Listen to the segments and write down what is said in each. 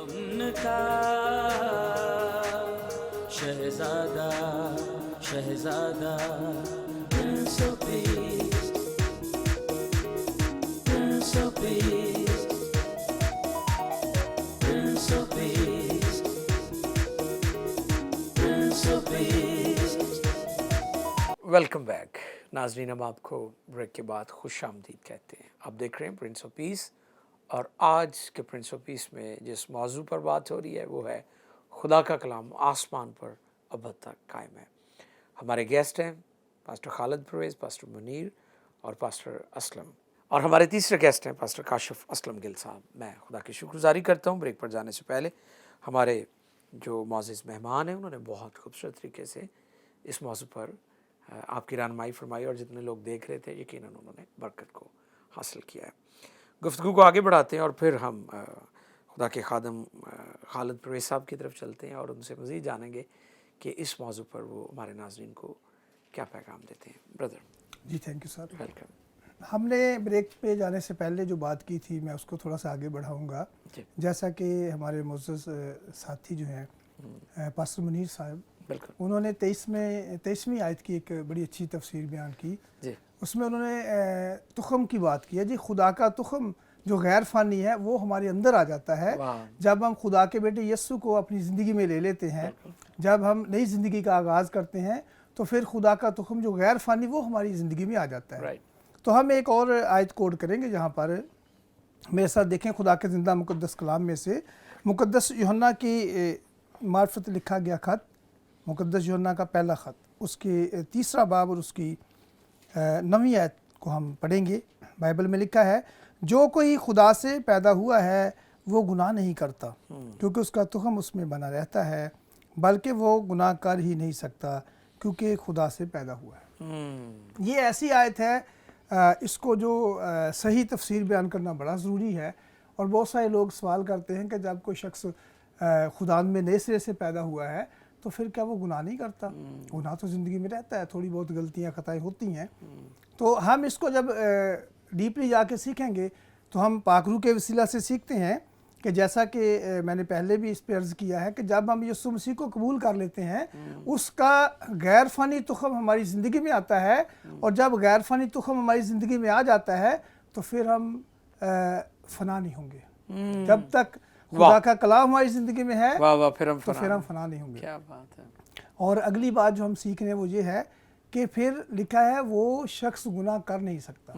امن کا شہزادہ شہزادہ prince of peace prince of peace prince of peace prince of peace. Welcome back ناظرین، ہم آپ کو بریک کے بعد خوش آمدید کہتے ہیں۔ آپ دیکھ رہے ہیں پرنس آف پیس، اور آج کے پرنس آف پیس میں جس موضوع پر بات ہو رہی ہے وہ ہے خدا کا کلام آسمان پر اب تک قائم ہے۔ ہمارے گیسٹ ہیں پاسٹر خالد پرویز، پاسٹر منیر اور پاسٹر اسلم، اور ہمارے تیسرے گیسٹ ہیں پاسٹر کاشف اسلم گل صاحب۔ میں خدا کی شکر گزاری کرتا ہوں بریک پر جانے سے پہلے ہمارے جو معزز مہمان ہیں انہوں نے بہت خوبصورت طریقے سے اس موضوع پر آپ کی رہنمائی فرمائی، اور جتنے لوگ دیکھ رہے تھے یقیناً انہوں نے برکت کو حاصل کیا ہے۔ گفتگو کو آگے بڑھاتے ہیں اور پھر ہم خدا کے خادم خالد پرویز صاحب کی طرف چلتے ہیں اور ان سے مزید جانیں گے کہ اس موضوع پر وہ ہمارے ناظرین کو کیا پیغام دیتے ہیں۔ Brother ji thank you sir. Welcome. ہم نے بریک پہ جانے سے پہلے جو بات کی تھی میں اس کو تھوڑا سا آگے بڑھاؤں گا، جیسا کہ ہمارے معزز ساتھی جو ہیں پاسٹر منیر صاحب، بالکل، انہوں نے 23ویں آیت کی ایک بڑی اچھی تفسیر بیان کی۔ اس میں انہوں نے تخم کی بات کی ہے۔ جی خدا کا تخم جو غیر فانی ہے وہ ہمارے اندر آ جاتا ہے جب ہم خدا کے بیٹے یسوع کو اپنی زندگی میں لے لیتے ہیں، جب ہم نئی زندگی کا آغاز کرتے ہیں تو پھر خدا کا تخم جو غیر فانی وہ ہماری زندگی میں آ جاتا ہے۔ تو ہم ایک اور آیت کوڈ کریں گے جہاں پر میرے ساتھ دیکھیں خدا کے زندہ مقدس کلام میں سے مقدس یوحنا کی معرفت لکھا گیا خط، مقدس یوحنا کا پہلا خط، اس کے 3 باب اور اس کی 9 آیت کو ہم پڑھیں گے۔ بائبل میں لکھا ہے، جو کوئی خدا سے پیدا ہوا ہے وہ گناہ نہیں کرتا کیونکہ اس کا تخم اس میں بنا رہتا ہے، بلکہ وہ گناہ کر ہی نہیں سکتا کیونکہ خدا سے پیدا ہوا ہے۔ یہ ایسی آیت ہے، اس کو جو صحیح تفسیر بیان کرنا بڑا ضروری ہے، اور بہت سارے لوگ سوال کرتے ہیں کہ جب کوئی شخص خدا میں نئے سرے سے پیدا ہوا ہے تو پھر کیا وہ گناہ نہیں کرتا؟ گناہ تو زندگی میں رہتا ہے، تھوڑی بہت غلطیاں خطائیں ہوتی ہیں۔ تو ہم اس کو جب ڈیپلی جا کے سیکھیں گے تو ہم پاک روح کے وسیلہ سے سیکھتے ہیں کہ جیسا کہ میں نے پہلے بھی اس پہ عرض کیا ہے کہ جب ہم یسوع مسیح کو قبول کر لیتے ہیں اس کا غیر فانی تخم ہماری زندگی میں آتا ہے، اور جب غیر فانی تخم ہماری زندگی میں آ جاتا ہے تو پھر ہم فنا نہیں ہوں گے۔ جب تک خدا کا کلام ہماری زندگی میں ہے تو پھر ہم فنا نہیں ہوں گے۔ کیا بات ہے۔ اور اگلی بات جو ہم سیکھ رہے ہیں وہ یہ ہے کہ پھر لکھا ہے وہ شخص گناہ کر نہیں سکتا۔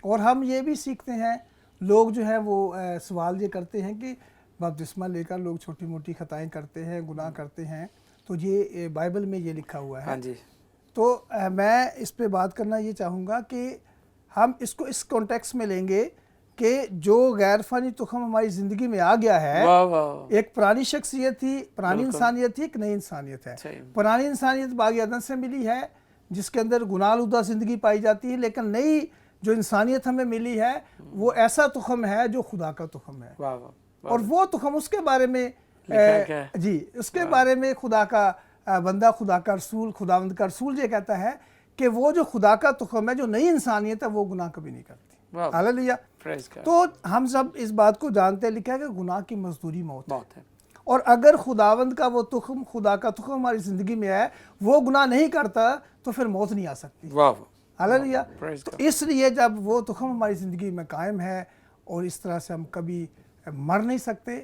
اور ہم یہ بھی سیکھتے ہیں، لوگ جو ہے وہ سوال یہ کرتے ہیں کہ بپتسمہ لے کر لوگ چھوٹی موٹی خطائیں کرتے ہیں، گناہ کرتے ہیں، تو یہ بائبل میں یہ لکھا ہوا ہے۔ تو میں اس پہ بات کرنا یہ چاہوں گا کہ ہم اس کو اس کانٹیکس میں لیں گے کہ جو غیر فانی تخم ہماری زندگی میں آ گیا ہے، ایک پرانی شخصیت تھی، پرانی انسانیت تھی، ایک نئی انسانیت ہے۔ پرانی انسانیت باغ عدن سے ملی ہے جس کے اندر گناہ آلودہ زندگی پائی جاتی ہے، لیکن نئی جو انسانیت ہمیں ملی ہے وہ ایسا تخم ہے جو خدا کا تخم ہے، اور وہ تخم اس کے بارے میں اس کے بارے میں خدا کا بندہ، خدا کا رسول، خداوند کا رسول یہ کہتا ہے کہ وہ جو خدا کا تخم ہے، جو نئی انسانیت ہے، وہ گناہ کبھی نہیں کرتی۔ ہاللیلویہ۔ تو ہم سب اس بات کو جانتے ہیں، لکھا ہے کہ گناہ کی مزدوری موت ہے، اور اگر خداوند کا وہ تخم، خدا کا تخم ہماری زندگی میں ہے، وہ گناہ نہیں کرتا تو پھر موت نہیں آ سکتی۔ ہاللیلویہ۔ تو اس لیے جب وہ تخم ہماری زندگی میں قائم ہے اور اس طرح سے ہم کبھی مر نہیں سکتے،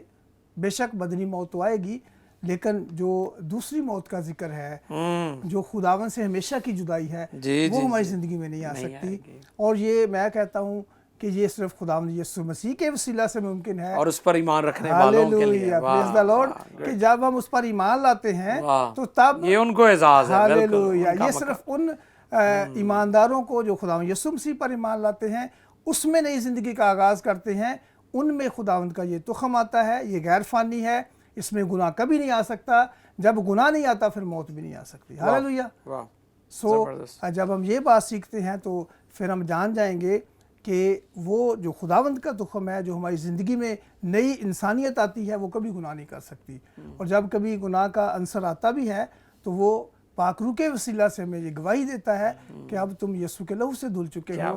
بے شک بدنی موت تو آئے گی، لیکن جو دوسری موت کا ذکر ہے، جو خداوند سے ہمیشہ کی جدائی ہے، وہ ہماری زندگی میں نہیں آ سکتی۔ اور یہ میں کہتا ہوں کہ یہ صرف خداوند یسوع مسیح کے وسیلہ سے ممکن ہے، اور اس پر ایمان رکھنے والوں کے لیے۔ پریز دی لارڈ۔ کہ جب ہم اس پر ایمان لاتے ہیں تو تب یہ ان کو اعزاز ہے۔ ہاللیلویہ۔ یہ صرف ان ایمانداروں کو جو خداوند یسوع مسیح پر ایمان لاتے ہیں، اس میں نئی زندگی کا آغاز کرتے ہیں، ان میں خداوند کا یہ تخم آتا ہے، یہ غیر فانی ہے، اس میں گناہ کبھی نہیں آ سکتا۔ جب گناہ نہیں آتا پھر موت بھی نہیں آ سکتی۔ ہاللیلویہ۔ سو جب ہم یہ بات سیکھتے ہیں تو پھر ہم جان جائیں گے کہ وہ جو خداوند کا تخم ہے، جو ہماری زندگی میں نئی انسانیت آتی ہے، وہ کبھی گناہ نہیں کر سکتی، اور جب کبھی گناہ کا عنصر آتا بھی ہے تو وہ پاک روح کے وسیلہ سے ہمیں یہ گواہی دیتا ہے کہ اب تم یسوع کے لہو سے دھل چکے ہو،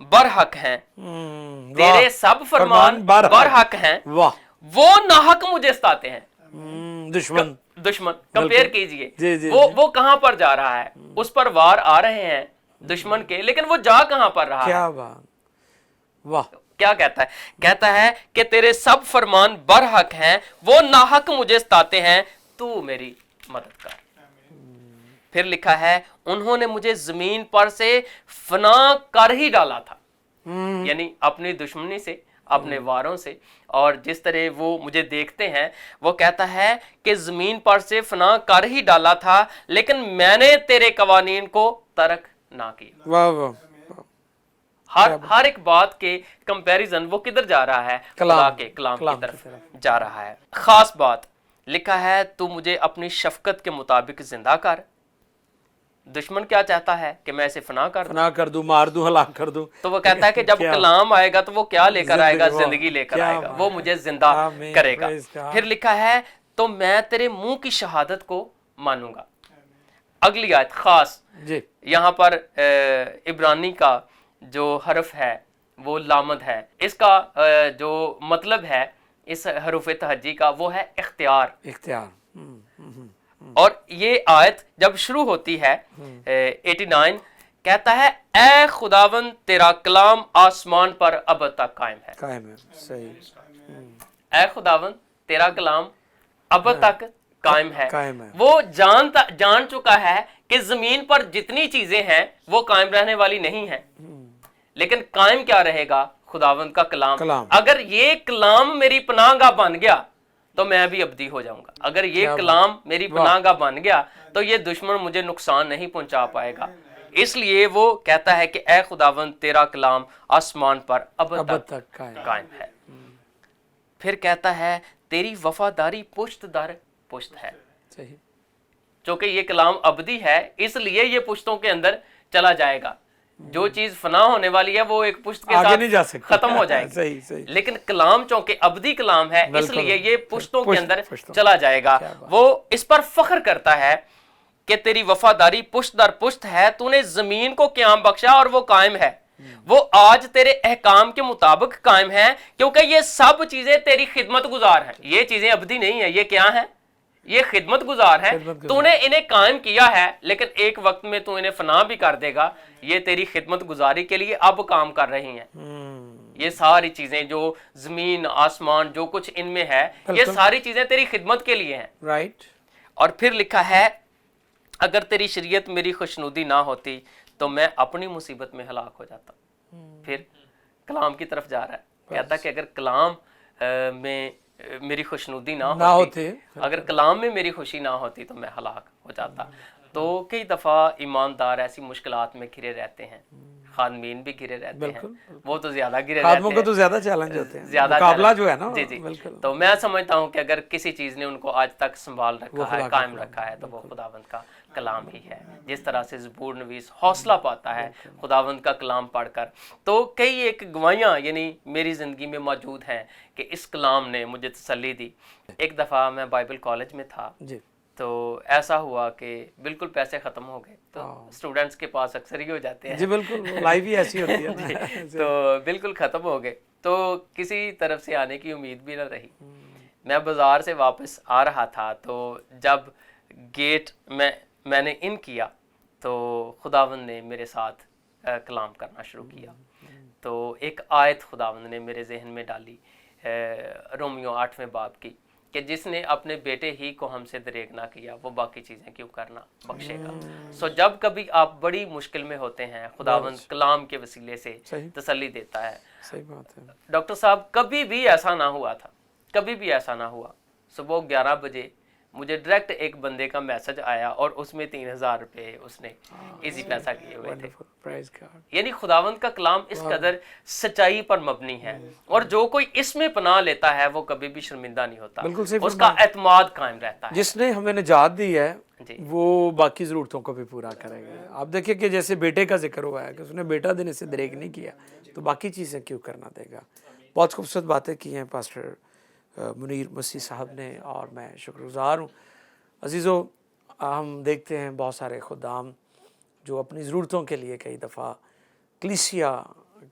برحق ہیں، تیرے سب فرمان برحق ہیں، وہ ناحق مجھے ستاتے ہیں. دشمن کمپیئر کیجئے، وہ کہاں پر جا رہا ہے؟ اس پر وار آ رہے ہیں دشمن کے، لیکن وہ جا کہاں پر رہا ہے؟ کیا کہتا ہے؟ کہتا ہے کہ تیرے سب فرمان برحق ہیں، وہ ناحق مجھے ستاتے ہیں، تو میری مدد کر. پھر لکھا ہے انہوں نے مجھے زمین پر سے فنا کر ہی ڈالا تھا، یعنی اپنی دشمنی سے، اپنے واروں سے، اور جس طرح وہ مجھے دیکھتے ہیں. وہ کہتا ہے کہ زمین پر سے فنا کر ہی ڈالا تھا، لیکن میں نے تیرے قوانین کو ترک نہ کیا. ہر ایک بات کے کمپیریزن وہ کدھر جا رہا ہے؟ خدا کے کلام کی طرف جا رہا ہے. خاص بات لکھا ہے تو مجھے اپنی شفقت کے مطابق زندہ کر. دشمن کیا چاہتا ہے؟ کہ میں اسے فنا کر دوں، مار دوں، ہلاک کر دوں. تو وہ کہتا ہے کہ جب کلام آئے گا تو وہ کیا لے کر آئے گا؟ زندگی لے کر آئے گا، وہ مجھے زندہ کرے گا. پھر لکھا ہے تو میں تیرے منہ کی شہادت کو مانوں گا. اگلی آیت خاص یہاں پر عبرانی کا جو حرف ہے وہ لامد ہے. اس کا جو مطلب ہے اس حروف تہجی کا وہ ہے اختیار. اور یہ آیت جب شروع ہوتی ہے 89 کہتا ہے اے خداوند تیرا کلام آسمان پر اب تک قائم ہے. اے خداوند تیرا کلام اب تک قائم ہے. وہ جان چکا ہے کہ زمین پر جتنی چیزیں ہیں وہ قائم رہنے والی نہیں ہیں، لیکن قائم کیا رہے گا؟ خداوند کا کلام. اگر یہ کلام میری پناہ گاہ بن گیا تو میں بھی ابدی ہو جاؤں گا. اگر یہ کلام میری پناہ گاہ بن گیا تو یہ دشمن مجھے نقصان نہیں پہنچا پائے گا. اس لیے وہ کہتا ہے کہ اے خداوند تیرا کلام آسمان پر اب تک قائم ہے. پھر کہتا ہے تیری وفاداری پشت در پشت ہے. چونکہ یہ کلام ابدی ہے اس لیے یہ پشتوں کے اندر چلا جائے گا. جو چیز فنا ہونے والی ہے وہ ایک پشت کے ساتھ ختم ہو جائے گی، لیکن کلام چونکہ ابدی کلام ہے اس لیے یہ پشتوں کے اندر چلا جائے گا. وہ اس پر فخر کرتا ہے کہ تیری وفاداری پشت در پشت ہے، تو نے زمین کو قیام بخشا اور وہ قائم ہے. وہ آج تیرے احکام کے مطابق قائم ہے کیونکہ یہ سب چیزیں تیری خدمت گزار ہیں. یہ چیزیں ابدی نہیں ہیں، یہ کیا ہیں؟ یہ خدمت گزار ہے. تو نے انہیں قائم کیا ہے لیکن ایک وقت میں تو انہیں فنا بھی کر دے گا. یہ تیری خدمت گزاری کے لیے اب کام کر رہی ہیں. یہ ساری چیزیں جو زمین آسمان جو کچھ ان میں ہے یہ ساری چیزیں تیری خدمت کے لیے ہیں. رائٹ. اور پھر لکھا ہے اگر تیری شریعت میری خوشنودی نہ ہوتی تو میں اپنی مصیبت میں ہلاک ہو جاتا. پھر کلام کی طرف جا رہا ہے، کہتا کہ اگر کلام میں میری خوشنودی نہ ہوتی، اگر کلام میں میری خوشی نہ ہوتی تو میں ہلاک ہو جاتا. تو کئی دفعہ ایماندار ایسی مشکلات میں گھرے رہتے ہیں، خادمین بھی گھرے رہتے ہیں، وہ تو زیادہ گھرے رہتے ہیں، خادموں کو تو زیادہ چیلنج ہوتے ہیں، مقابلہ جو ہے نا. جی تو میں سمجھتا ہوں کہ اگر کسی چیز نے ان کو آج تک سنبھال رکھا ہے، قائم رکھا ہے تو وہ خداوند کا کلام ہی ہے. جس طرح سے زبور نویس حوصلہ پاتا ہے خداوند کا کلام پڑھ کر، تو کئی ایک گواہیاں یعنی میری زندگی میں موجود ہیں کہ اس کلام نے مجھے تسلی دی. ایک دفعہ میں بائبل کالج میں تھا تو ایسا ہوا کہ بالکل پیسے ختم ہو گئے. تو اسٹوڈنٹس کے پاس اکثر ہی ہو جاتے ہیں، جی بالکل لائف ہی ایسی ہوتی ہے. تو بالکل ختم ہو گئے تو کسی طرف سے آنے کی امید بھی نہ رہی. میں بازار سے واپس آ رہا تھا تو جب گیٹ میں نے ان کیا تو خداوند نے میرے ساتھ کلام کرنا شروع کیا. تو ایک آیت خداوند نے میرے ذہن میں ڈالی رومیو 8ویں باب کی کہ جس نے اپنے بیٹے ہی کو ہم سے دریغ نہ کیا وہ باقی چیزیں کیوں کرنا بخشے گا. سو جب کبھی آپ بڑی مشکل میں ہوتے ہیں خداوند کلام کے وسیلے سے تسلی دیتا ہے. صحیح بات ہے ڈاکٹر صاحب. کبھی بھی ایسا نہ ہوا تھا، کبھی بھی ایسا نہ ہوا. صبح 11 بجے مجھے ڈائریکٹ ایک بندے کا میسج آیا اور اس میں 3000 روپے اس نے ایزی پیسہ کیے ہوئے تھے. یعنی خداوند کا کلام اس قدر سچائی پر مبنی ہے اور جو کوئی اس میں پناہ لیتا ہے وہ کبھی بھی شرمندہ نہیں ہوتا، اس کا اعتماد قائم رہتا ہے. جس نے ہمیں نجات دی ہے وہ باقی ضرورتوں کو بھی پورا کرے گا. آپ دیکھیں کہ جیسے بیٹے کا ذکر ہوا ہے کہ اس نے بیٹا دینے سے دریغ نہیں کیا تو باقی چیزیں کیوں کرنا دے گا. بہت خوبصورت باتیں کی ہیں پاسٹر منیر مسیح صاحب نے اور میں شکر گزار ہوں. عزیزو ہم دیکھتے ہیں بہت سارے خدام جو اپنی ضرورتوں کے لیے کئی دفعہ کلیسیا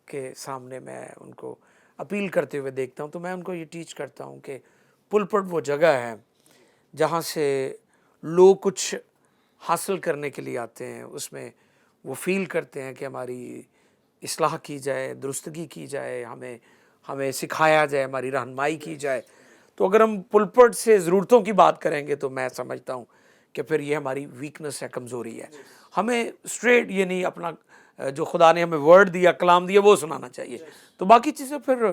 کے سامنے میں ان کو اپیل کرتے ہوئے دیکھتا ہوں تو میں ان کو یہ ٹیچ کرتا ہوں کہ پلپٹ وہ جگہ ہے جہاں سے لوگ کچھ حاصل کرنے کے لیے آتے ہیں، اس میں وہ فیل کرتے ہیں کہ ہماری اصلاح کی جائے، درستگی کی جائے، ہمیں سکھایا جائے، ہماری رہنمائی کی جائے. تو اگر ہم پلپٹ سے ضرورتوں کی بات کریں گے تو میں سمجھتا ہوں کہ پھر یہ ہماری ویکنس ہے، کمزوری ہے. ہمیں اسٹریٹ یہ نہیں اپنا جو خدا نے ہمیں ورڈ دیا، کلام دیا، وہ سنانا چاہیے. تو باقی چیزیں پھر.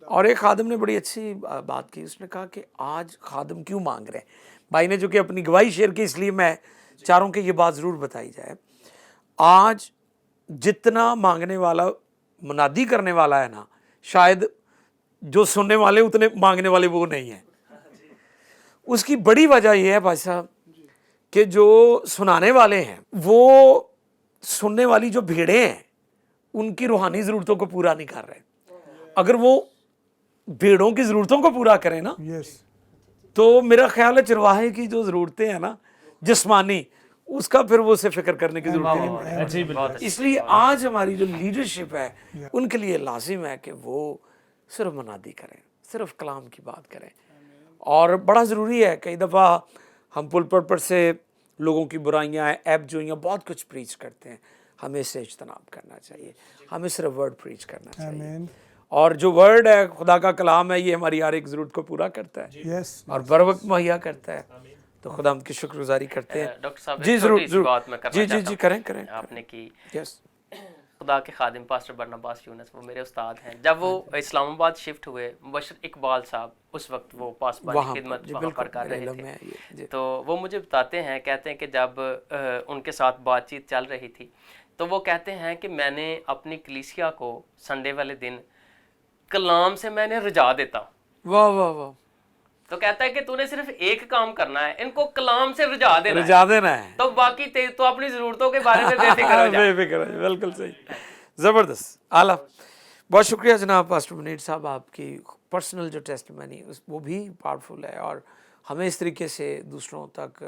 اور ایک خادم نے بڑی اچھی بات کی، اس نے کہا کہ آج خادم کیوں مانگ رہے ہیں. بھائی نے جو کہ اپنی گواہی شیئر کی، اس لیے میں چاہ رہا ہوں کہ یہ بات ضرور بتائی جائے. آج جتنا مانگنے والا منادی کرنے والا ہے نا، شاید جو سننے والے اتنے مانگنے والے وہ نہیں ہیں. اس کی بڑی وجہ یہ ہے بھائی صاحب کہ جو سنانے والے ہیں وہ سننے والی جو بھیڑیں ہیں ان کی روحانی ضرورتوں کو پورا نہیں کر رہے. اگر وہ بھیڑوں کی ضرورتوں کو پورا کریں نا تو میرا خیال ہے چرواہے کی جو ضرورتیں ہیں نا جسمانی، اس کا پھر وہ اسے فکر کرنے کی ضرورت نہیں. اس لیے آج ہماری جو لیڈرشپ ہے ان کے لیے لازم ہے کہ وہ صرف منادی کریں، صرف کلام کی بات کریں. اور بڑا ضروری ہے، کئی دفعہ ہم پلپٹ پر سے لوگوں کی برائیاں، عیب جوئیاں، بہت کچھ پریچ کرتے ہیں. ہمیں اس سے اجتناب کرنا چاہیے، ہمیں صرف ورڈ پریچ کرنا چاہیے. اور جو ورڈ ہے، خدا کا کلام ہے، یہ ہماری ہر ایک ضرورت کو پورا کرتا ہے اور بر وقت مہیا کرتا ہے. تو خدا ہم کی شکر گزاری کرتے ہیں. ڈاکٹر صاحب جی ضرور ضرور، بات میں کرنا چاہتا ہوں. کریں. آپ نے کی یس. خدا کے خادم پاسٹر برناباس یونس، وہ میرے استاد ہیں. جب وہ اسلام آباد شفٹ ہوئے، مبشر اقبال صاحب اس وقت وہ پاسبانی خدمت وہاں پر کر رہے تھے. تو وہ مجھے بتاتے ہیں، کہتے ہیں کہ جب ان کے ساتھ بات چیت چل رہی تھی تو وہ کہتے ہیں کہ میں نے اپنی کلیسیا کو سنڈے والے دن کلام سے میں نے رجا دیتا. واہ واہ واہ. تو کہتا ہے کہ تو نے صرف ایک کام کرنا ہے، ان کو کلام سے رجا دینا ہے، تو باقی تو اپنی ضرورتوں کے بارے میں بے فکر ہو جائے. بے فکر ہو جائے. بالکل صحیح، زبردست، اعلیٰ. بہت شکریہ جناب پاسٹر منیر صاحب، آپ کی پرسنل جو ٹیسٹیمنی وہ بھی پاورفل ہے. اور ہمیں اس طریقے سے دوسروں تک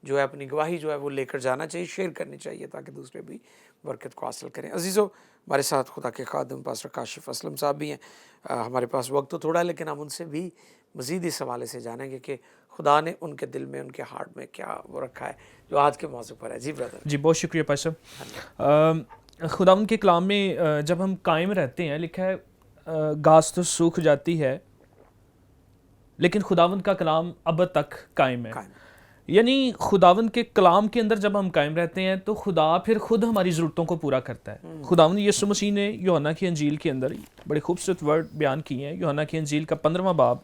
جو ہے اپنی گواہی جو ہے وہ لے کر جانا چاہیے، شیئر کرنی چاہیے تاکہ دوسرے بھی برکت کو حاصل کریں. عزیزو، ہمارے ساتھ خدا کے خادم پاسٹر کاشف اسلم صاحب بھی ہیں. ہمارے پاس وقت تو تھوڑا ہے لیکن ہم ان سے بھی مزید اس حوالے سے جانیں گے کہ خدا نے ان کے دل میں، ان کے ہارٹ میں کیا وہ رکھا ہے جو آج کے موضوع پر ہے. جی برادر. جی بہت شکریہ پاسٹر صاحب. خدا ان کے کلام میں جب ہم قائم رہتے ہیں، لکھا ہے گھاس تو سوکھ جاتی ہے لیکن خداوند کا کلام ابد تک قائم ہے. یعنی خداوند کے کلام کے اندر جب ہم قائم رہتے ہیں تو خدا پھر خود ہماری ضرورتوں کو پورا کرتا ہے. خداوند یسوع مسیح نے یوحنا کی انجیل کے اندر بڑے خوبصورت ورڈ بیان کیے ہیں. یوحنا کی انجیل کا 15واں باب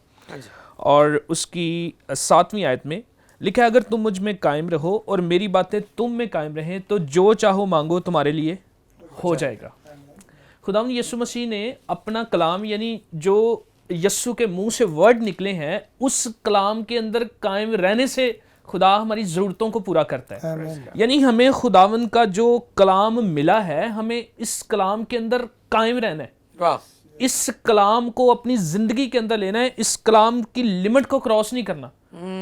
اور اس کی 7ویں آیت میں لکھا ہے، اگر تم مجھ میں قائم رہو اور میری باتیں تم میں قائم رہیں تو جو چاہو مانگو تمہارے لیے ہو جائے گا. خداوند یسوع مسیح نے اپنا کلام، یعنی جو یسوع کے منہ سے ورڈ نکلے ہیں، اس کلام کے اندر قائم رہنے سے خدا ہماری ضرورتوں کو پورا کرتا ہے. یعنی ہمیں خداوند کا جو کلام ملا ہے، ہمیں اس کلام کے اندر قائم رہنا ہے، اس کلام کو اپنی زندگی کے اندر لینا ہے، اس کلام کی لمٹ کو کراس نہیں کرنا.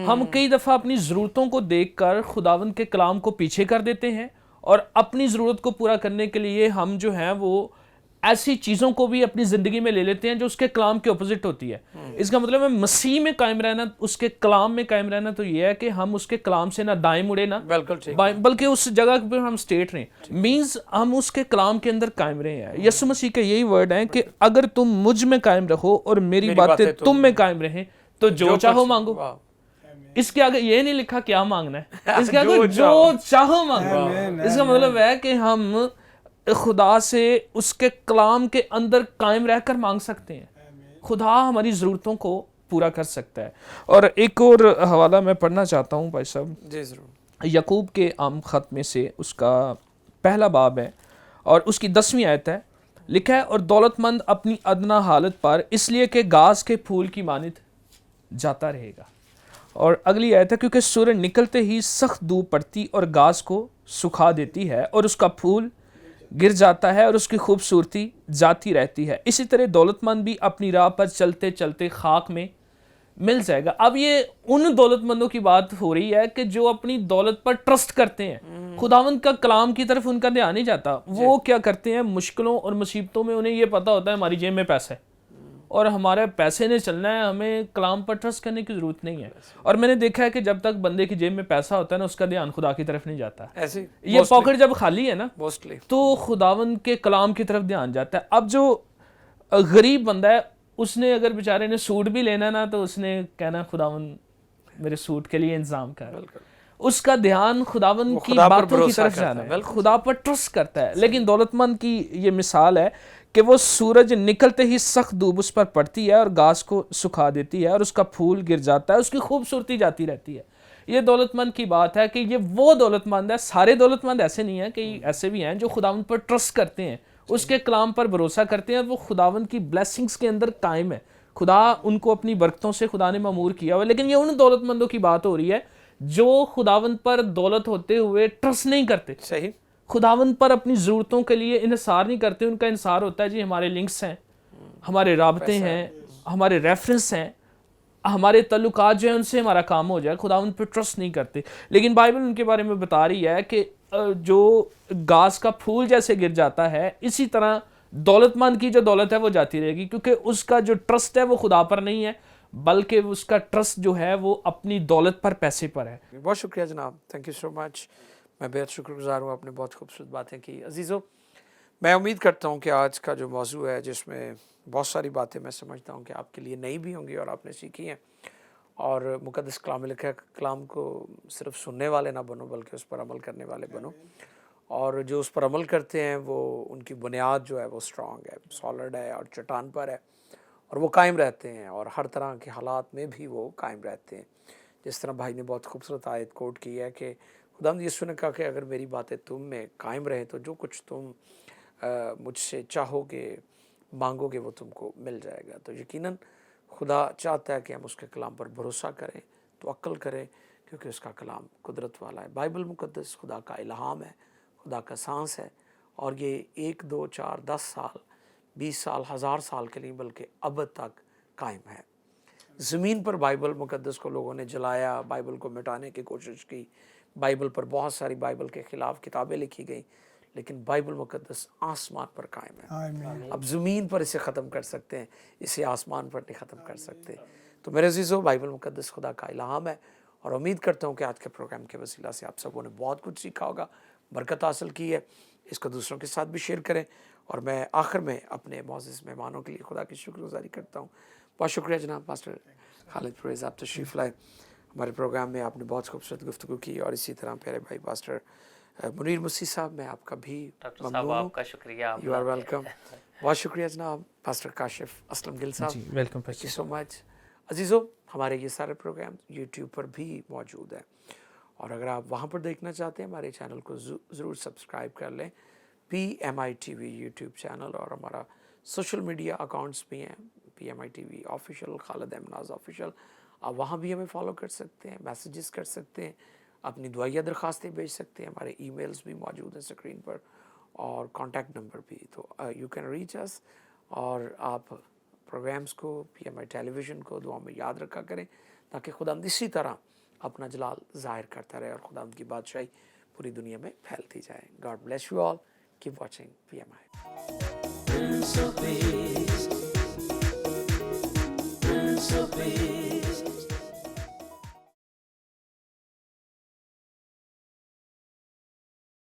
ہم کئی دفعہ اپنی ضرورتوں کو دیکھ کر خداوند کے کلام کو پیچھے کر دیتے ہیں اور اپنی ضرورت کو پورا کرنے کے لیے ہم جو ہیں وہ ایسی چیزوں کو بھی اپنی زندگی میں لے لیتے ہیں جو اس کے کلام کے اپوزٹ ہوتی ہے. اس کا مطلب ہے مسیح میں قائم رہنا، اس کے کلام میں قائم رہنا تو یہ ہے کہ ہم اس کے کلام سے نہ دائیں مڑے نہ بائیں، بلکہ اس جگہ پہ ہم اسٹیٹ رہیں. مینز ہم اس کے کلام کے اندر قائم رہے ہیں. یسوع مسیح کا یہی ورڈ ہے کہ اگر تم مجھ میں قائم رہو اور میری باتیں تم میں قائم رہیں تو جو چاہو مانگو. اس کے آگے یہ نہیں لکھا کیا مانگنا ہے، اس کے آگے جو چاہو مانگو. اس کا مطلب ہے کہ ہم خدا سے اس کے کلام کے اندر قائم رہ کر مانگ سکتے ہیں. خدا ہماری ضرورتوں کو پورا کر سکتا ہے. اور ایک اور حوالہ میں پڑھنا چاہتا ہوں بھائی صاحب. جی ضرور. یعقوب کے عام خط میں سے اس کا 1 باب ہے اور اس کی 10ویں آیت ہے. لکھا ہے، اور دولت مند اپنی ادنا حالت پر اس لیے کہ گھاس کے پھول کی مانند جاتا رہے گا. اور اگلی آیت ہے، کیونکہ سورج نکلتے ہی سخت دھوپ پڑتی اور گھاس کو سکھا دیتی ہے اور اس کا پھول گر جاتا ہے اور اس کی خوبصورتی جاتی رہتی ہے، اسی طرح دولت مند بھی اپنی راہ پر چلتے چلتے خاک میں مل جائے گا. اب یہ ان دولت مندوں کی بات ہو رہی ہے کہ جو اپنی دولت پر ٹرسٹ کرتے ہیں, خداوند کا کلام کی طرف ان کا دھیان نہیں جاتا. وہ کیا کرتے ہیں, مشکلوں اور مصیبتوں میں انہیں یہ پتا ہوتا ہے ہماری جیب میں پیسہ ہے اور ہمارے پیسے نے چلنا ہے, ہمیں کلام پر ٹرسٹ کرنے کی ضرورت نہیں ہے. اور میں نے دیکھا ہے کہ جب تک بندے کی جیب میں پیسہ ہوتا ہے نا, اس کا دھیان خدا کی طرف نہیں جاتا. یہ پاکٹ جب خالی ہے نا تو خداوند کے کلام کی طرف دھیان جاتا ہے. اب جو غریب بندہ ہے, اس نے اگر بیچارے نے سوٹ بھی لینا نا تو اس نے کہنا خداوند میرے سوٹ کے لیے انتظام کر. اس کا دھیان خداوند کی باتوں کی طرف جانا ہے, خدا پر ٹرسٹ کرتا ہے. لیکن دولت مند کی یہ مثال ہے کہ وہ سورج نکلتے ہی سخت دھوپ اس پر پڑتی ہے اور گھاس کو سکھا دیتی ہے اور اس کا پھول گر جاتا ہے, اس کی خوبصورتی جاتی رہتی ہے. یہ دولت مند کی بات ہے کہ یہ وہ دولت مند ہے. سارے دولت مند ایسے نہیں ہیں, کہ ایسے بھی ہیں جو خداوند پر ٹرسٹ کرتے ہیں, اس کے کلام پر بھروسہ کرتے ہیں, وہ خداوند کی بلیسنگز کے اندر قائم ہے. خدا ان کو اپنی برکتوں سے خدا نے معمور کیا ہوا. لیکن یہ ان دولت مندوں کی بات ہو رہی ہے جو خداوند پر دولت ہوتے ہوئے ٹرسٹ نہیں کرتے, صحیح, خداوند پر اپنی ضرورتوں کے لیے انحصار نہیں کرتے. ان کا انحصار ہوتا ہے جی ہمارے لنکس ہیں, ہمارے رابطے ہیں, ہمارے ریفرنس ہیں, ہمارے تعلقات جو ہیں ان سے ہمارا کام ہو جائے. خداوند پہ ٹرسٹ نہیں کرتے. لیکن بائبل ان کے بارے میں بتا رہی ہے کہ جو گھاس کا پھول جیسے گر جاتا ہے, اسی طرح دولت مند کی جو دولت ہے وہ جاتی رہے گی, کیونکہ اس کا جو ٹرسٹ ہے وہ خدا پر نہیں ہے, بلکہ اس کا ٹرسٹ جو ہے وہ اپنی دولت پر, پیسے پر ہے. بہت شکریہ جناب, تھینک یو سو مچ. میں بہت شکر گزار ہوں, آپ نے بہت خوبصورت باتیں کی. عزیزو, میں امید کرتا ہوں کہ آج کا جو موضوع ہے, جس میں بہت ساری باتیں میں سمجھتا ہوں کہ آپ کے لیے نئی بھی ہوں گی اور آپ نے سیکھی ہیں, اور مقدس کلام میں لکھا ہے کلام کو صرف سننے والے نہ بنو بلکہ اس پر عمل کرنے والے بنو, اور جو اس پر عمل کرتے ہیں وہ ان کی بنیاد جو ہے وہ اسٹرانگ ہے, سالڈ ہے اور چٹان پر ہے, اور وہ قائم رہتے ہیں, اور ہر طرح کے حالات میں بھی وہ قائم رہتے ہیں. جس طرح بھائی نے بہت خوبصورت آیت کوٹ کی ہے کہ خداوند یسوع نے کہا کہ اگر میری باتیں تم میں قائم رہیں تو جو کچھ تم مجھ سے چاہو گے, مانگو گے, وہ تم کو مل جائے گا. تو یقیناً خدا چاہتا ہے کہ ہم اس کے کلام پر بھروسہ کریں, توکل کریں, کیونکہ اس کا کلام قدرت والا ہے. بائبل مقدس خدا کا الہام ہے, خدا کا سانس ہے, اور یہ 1 2 4 10 سال 20 سال 1000 سال کے لیے بلکہ ابد تک قائم ہے. زمین پر بائبل مقدس کو لوگوں نے جلایا, بائبل کو مٹانے کی کوشش کی, بائبل پر بہت ساری بائبل کے خلاف کتابیں لکھی گئیں, لیکن بائبل مقدس آسمان پر قائم ہے. اب زمین پر اسے ختم کر سکتے ہیں, اسے آسمان پر نہیں ختم کر سکتے. تو میرے عزیزو, بائبل مقدس خدا کا الہام ہے, اور امید کرتا ہوں کہ آج کے پروگرام کے وسیلہ سے آپ سبوں نے بہت کچھ سیکھا ہوگا, برکت حاصل کی ہے. اس کو دوسروں کے ساتھ بھی شیئر کریں. اور میں آخر میں اپنے معزز مہمانوں کے لیے خدا کی شکر گزاری کرتا ہوں. بہت شکریہ جناب پاسٹر خالد پرویز, آپ تشریف لائے ہمارے پروگرام میں, آپ نے بہت خوبصورت گفتگو کی. اور اسی طرح پیارے بھائی پاسٹر منیر مسیح صاحب, میں آپ کا بھی ممنون ہوں. آپ کا شکریہ. You are welcome. بہت شکریہ جناب پاسٹر کاشف اسلم گل صاحب, welcome. Thank you so much. عزیزو, ہمارے یہ سارے پروگرام یوٹیوب پر بھی موجود ہیں, اور اگر آپ وہاں پر دیکھنا چاہتے ہیں ہمارے چینل کو ضرور سبسکرائب کر لیں, PMI TV یوٹیوب چینل, اور ہمارا سوشل میڈیا اکاؤنٹس بھی ہیں, PMI TV آفیشیل, خالد احمد آفیشیل. آپ وہاں بھی ہمیں فالو کر سکتے ہیں, میسیجز کر سکتے ہیں, اپنی دعائیہ درخواستیں بھیج سکتے ہیں. ہمارے ای میلز بھی موجود ہیں اسکرین پر, اور کانٹیکٹ نمبر بھی. تو یو کین ریچ اس, اور آپ پروگرامز کو, PMI ٹیلیویژن کو دعا میں یاد رکھا کریں, تاکہ خداوند اسی طرح اپنا جلال ظاہر کرتا رہے, اور خداوند کی بادشاہی پوری دنیا میں پھیلتی جائے. God bless you all. Keep watching PMI. Prince of Peace, Prince of Peace.